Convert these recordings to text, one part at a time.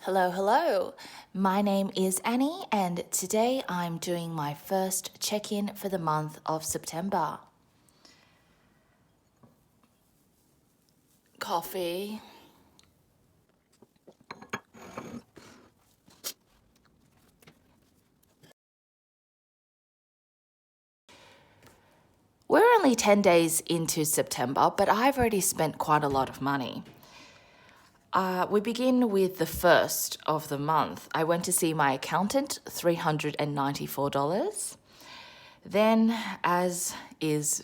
Hello, hello. My name is Annie, and today I'm doing my first check in for the month of September. Coffee. We're only 10 days into September, but I've already spent quite a lot of money. We begin with the first of the month. I went to see my accountant, $394. Then, as is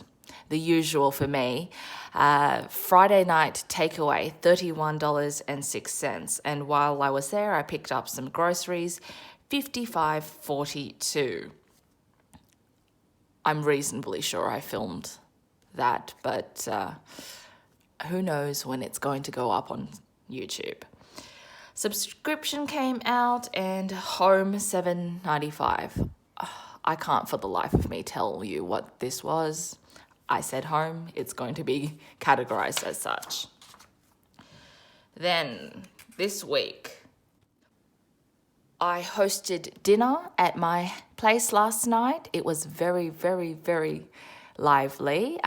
the usual for me, Friday night takeaway, $31.06. And while I was there, I picked up some groceries, $55.42. I'm reasonably sure I filmed that, but who knows when it's going to go up on YouTube. Subscription came out and home $7.95. I can't for the life of me tell you what this was. I said home, it's going to be categorized as such. Then this week, I hosted dinner at my place last night. It was very, very, very lively.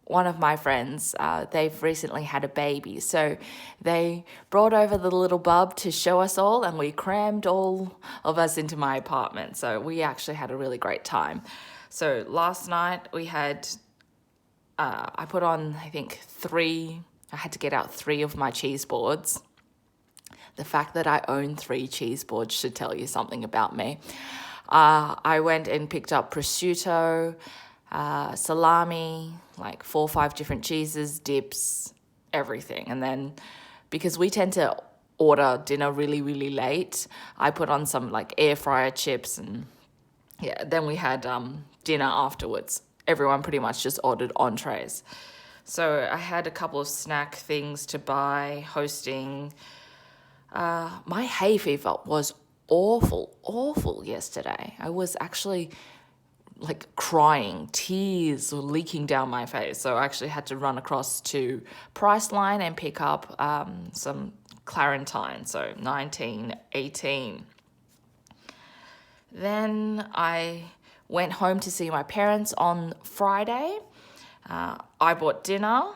One of my friends, they've recently had a baby, so they brought over the little bub to show us all, and we crammed all of us into my apartment. So we actually had a really great time. So last night we had, I put on, I think I had to get out 3 of my cheese boards. The fact that I own 3 cheese boards should tell you something about me. I went and picked up prosciutto, salami, like 4 or 5 different cheeses, dips, everything. And then because we tend to order dinner really, really late, I put on some like air fryer chips, and then we had dinner afterwards. Everyone pretty much just ordered entrees. So I had a couple of snack things to buy, hosting. My hay fever was awful yesterday. I was actually like crying, tears were leaking down my face. So I actually had to run across to Priceline and pick up some Clarentine, so 1918. Then I went home to see my parents on Friday. I bought dinner,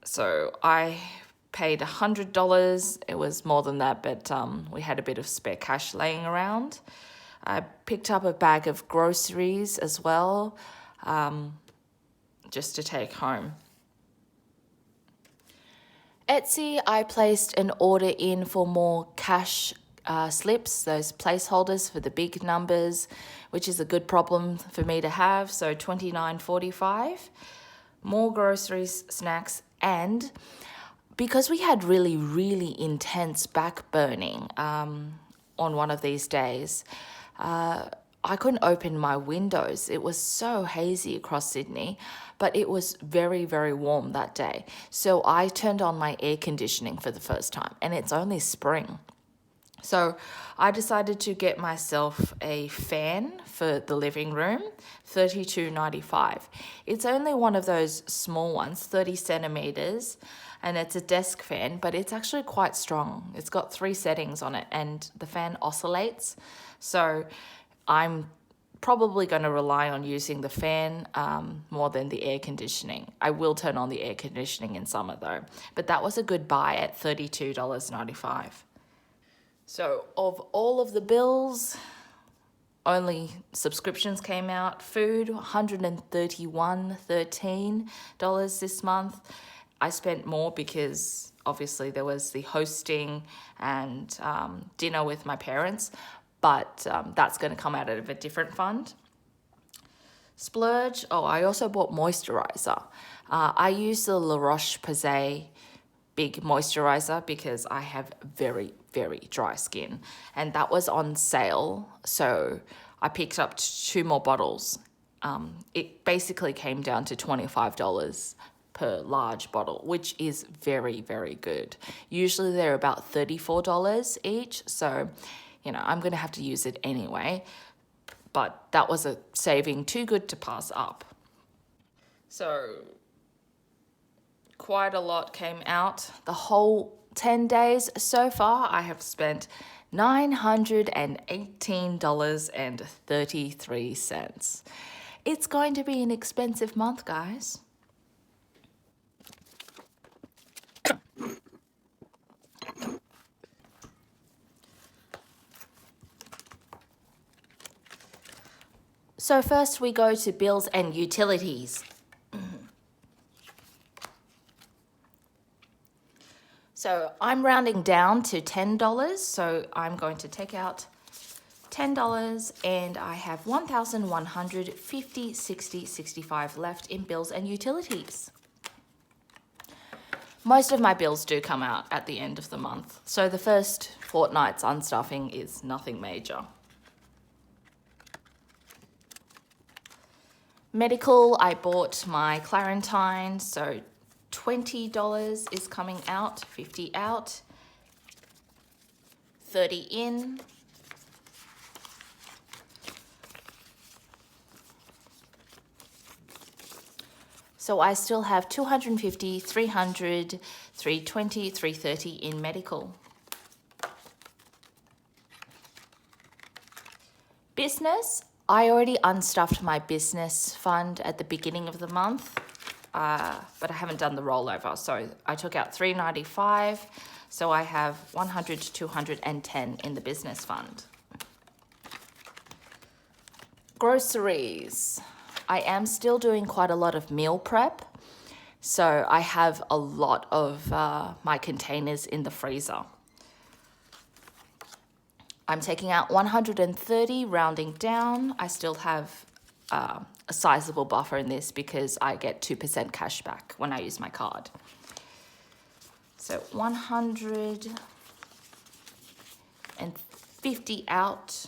so I paid $100. It was more than that, but we had a bit of spare cash laying around. I picked up a bag of groceries as well, just to take home. Etsy, I placed an order in for more cash slips, those placeholders for the big numbers, which is a good problem for me to have. So $29.45, more groceries, snacks, and because we had really, really intense back burning on one of these days, I couldn't open my windows. It was so hazy across Sydney, but it was very, very warm that day. So I turned on my air conditioning for the first time, and it's only spring. So I decided to get myself a fan for the living room, $32.95. It's only one of those small ones, 30 centimeters, and it's a desk fan, but it's actually quite strong. It's got 3 settings on it, and the fan oscillates. So I'm probably going to rely on using the fan more than the air conditioning. I will turn on the air conditioning in summer though, but that was a good buy at $32.95. So of all of the bills, only subscriptions came out. Food, $131.13 this month. I spent more because obviously there was the hosting and dinner with my parents, but that's going to come out of a different fund. Splurge. Oh, I also bought moisturizer. I use the La Roche-Posay big moisturizer because I have very, very dry skin, and that was on sale. So I picked up 2 more bottles. It basically came down to $25 per large bottle, which is very, very good. Usually they're about $34 each. So, I'm going to have to use it anyway. But that was a saving too good to pass up. So quite a lot came out. The whole 10 days so far, I have spent $918.33. It's going to be an expensive month, guys. So first we go to bills and utilities. So I'm rounding down to $10, so I'm going to take out $10 and I have 1,150, 60, 65 left in bills and utilities. Most of my bills do come out at the end of the month, so the first fortnight's unstuffing is nothing major. Medical, I bought my Clarentine, so $20 is coming out, 50 out, 30 in. So I still have 250, 300, 320, 330 in medical. Business, I already unstuffed my business fund at the beginning of the month. But I haven't done the rollover. So I took out $395. So I have 100 to 210 in the business fund. Groceries. I am still doing quite a lot of meal prep. So I have a lot of my containers in the freezer. I'm taking out 130, rounding down. I still have a sizable buffer in this because I get 2% cash back when I use my card. So 150 out,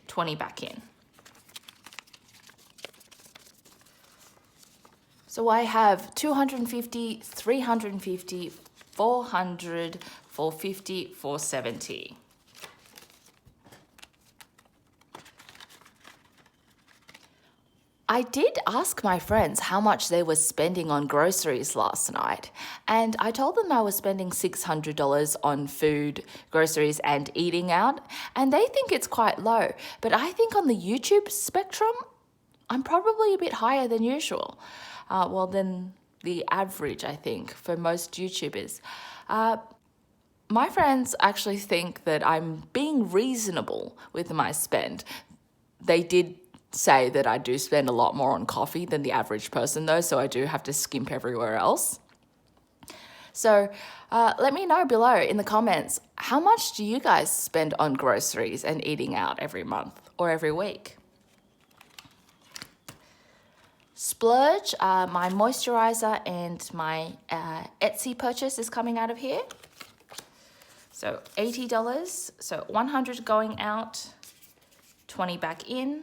20 back in. So I have 250, 350, 400, 450, 470. I did ask my friends how much they were spending on groceries last night, and I told them I was spending $600 on food, groceries, and eating out, and they think it's quite low. But I think on the YouTube spectrum, I'm probably a bit higher than usual. Than the average, I think, for most YouTubers. My friends actually think that I'm being reasonable with my spend. They did say that I do spend a lot more on coffee than the average person though, so I do have to skimp everywhere else. So let me know below in the comments, how much do you guys spend on groceries and eating out every month or every week? Splurge, my moisturizer and my Etsy purchase is coming out of here. So $80, so 100 going out, 20 back in.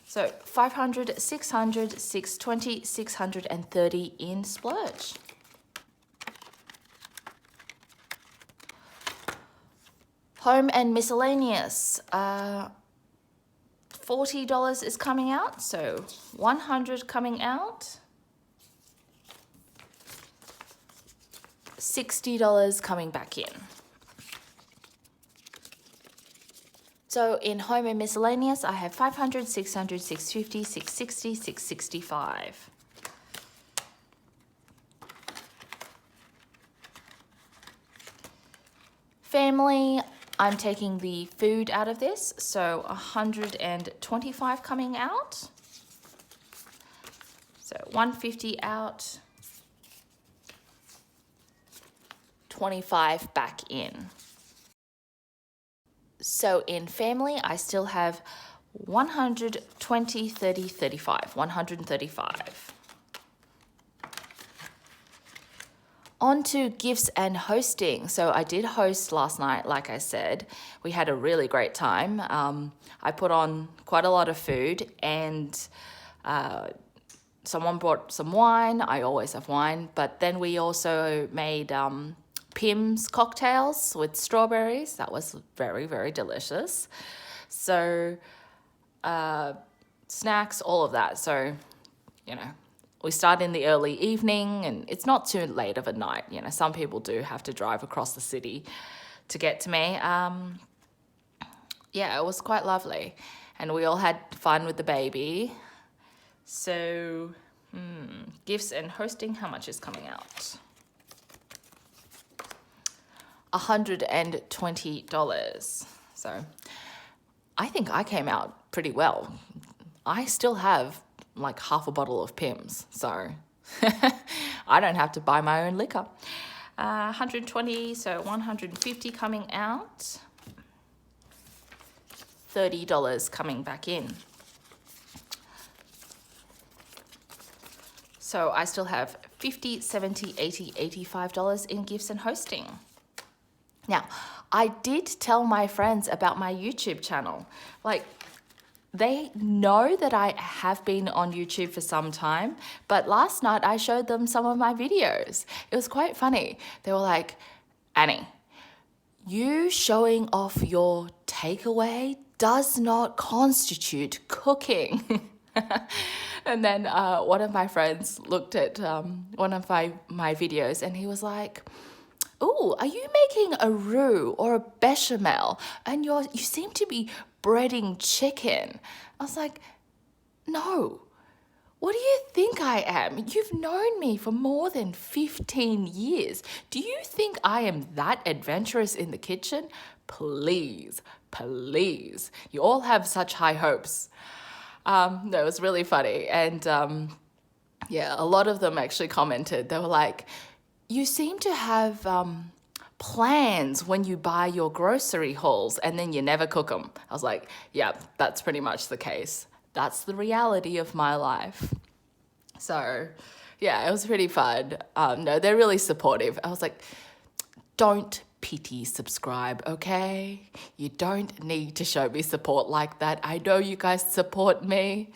So 500, 600, 620, 630 in Splurge. Home and miscellaneous, $40 is coming out, so 100 coming out. $60 coming back in. So in home and miscellaneous, I have 500, 600, 650, 660, 665. Family, I'm taking the food out of this, so 125 coming out. So 150 out, 25 back in. So in family, I still have 120, 30, 35, 135. On to gifts and hosting. So I did host last night, like I said. We had a really great time. I put on quite a lot of food and someone brought some wine. I always have wine. But then we also made Pim's cocktails with strawberries. That was very, very delicious. So snacks, all of that. So, you know, we start in the early evening, and it's not too late of a night. You know, some people do have to drive across the city to get to me. Yeah, it was quite lovely, and we all had fun with the baby. So, gifts and hosting, how much is coming out? $120. So, I think I came out pretty well. I still have like half a bottle of Pimm's, so I don't have to buy my own liquor. 120, so 150 coming out. $30 coming back in. So I still have $50, $70, $80, $85 in gifts and hosting. Now, I did tell my friends about my YouTube channel. Like, they know that I have been on YouTube for some time, but last night I showed them some of my videos. It was quite funny. They were like, Annie, you showing off your takeaway does not constitute cooking. And then one of my friends looked at one of my videos and he was like, "Ooh, are you making a roux or a bechamel? And you seem to be breading chicken." I was like, "No. What do you think I am? You've known me for more than 15 years. Do you think I am that adventurous in the kitchen? Please, please. You all have such high hopes." No, it was really funny. And yeah, a lot of them actually commented. They were like, "You seem to have plans when you buy your grocery hauls and then you never cook them." I was like, yeah, that's pretty much the case. That's the reality of my life. So yeah, it was pretty fun. No, they're really supportive. I was like, don't pity subscribe, okay? You don't need to show me support like that. I know you guys support me,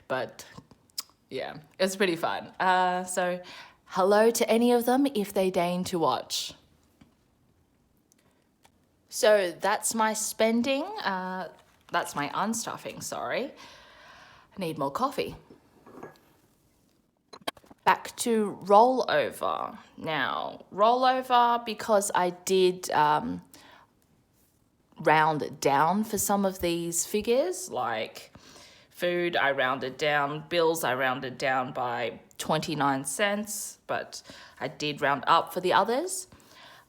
but yeah, it was pretty fun. So hello to any of them if they deign to watch. So that's my spending. That's my unstuffing, sorry. I need more coffee. Back to rollover. Now, rollover, because I did round down for some of these figures, like food, I rounded down. Bills, I rounded down by 29 cents, but I did round up for the others.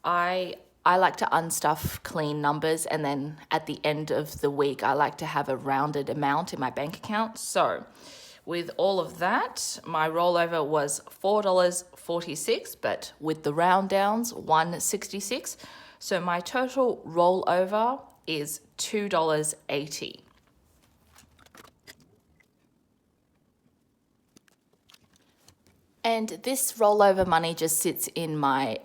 I like to unstuff clean numbers, and then at the end of the week, I like to have a rounded amount in my bank account. So with all of that, my rollover was $4.46, but with the round downs, $1.66. So my total rollover is $2.80. And this rollover money just sits in my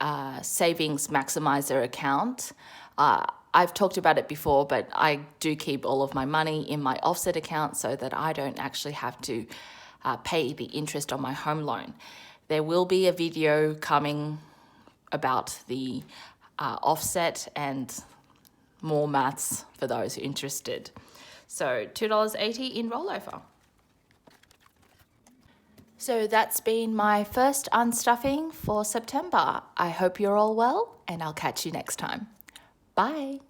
savings maximizer account. I've talked about it before, but I do keep all of my money in my offset account so that I don't actually have to pay the interest on my home loan. There will be a video coming about the offset and more maths for those interested. So $2.80 in rollover. So that's been my first unstuffing for September. I hope you're all well, and I'll catch you next time. Bye.